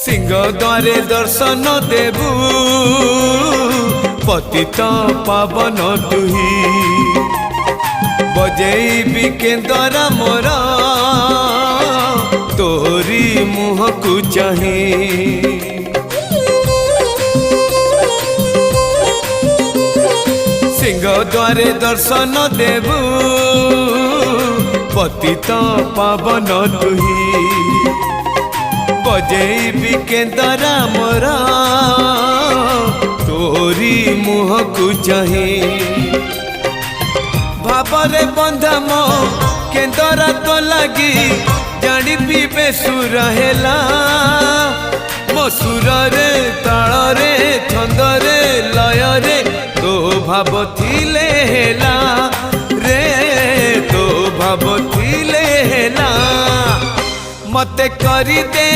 सिंह द्वारे दर्शन देबू पतित पावन तुही बजेबी केंदरा मोर तोरी मुह को चाहे सिंह द्वारे दर्शन देबू पतित पावन तुही बजेबी केंदरा मोर तोरी मुह को चाहे भावरे बंधा मो केंदरा तो लगी जानी पीबे सुर हेला मो सुर रे ताल रे छंद रे लय रे तो भाव थिले हेला रे तो भाव थिले हेला मते करी दे।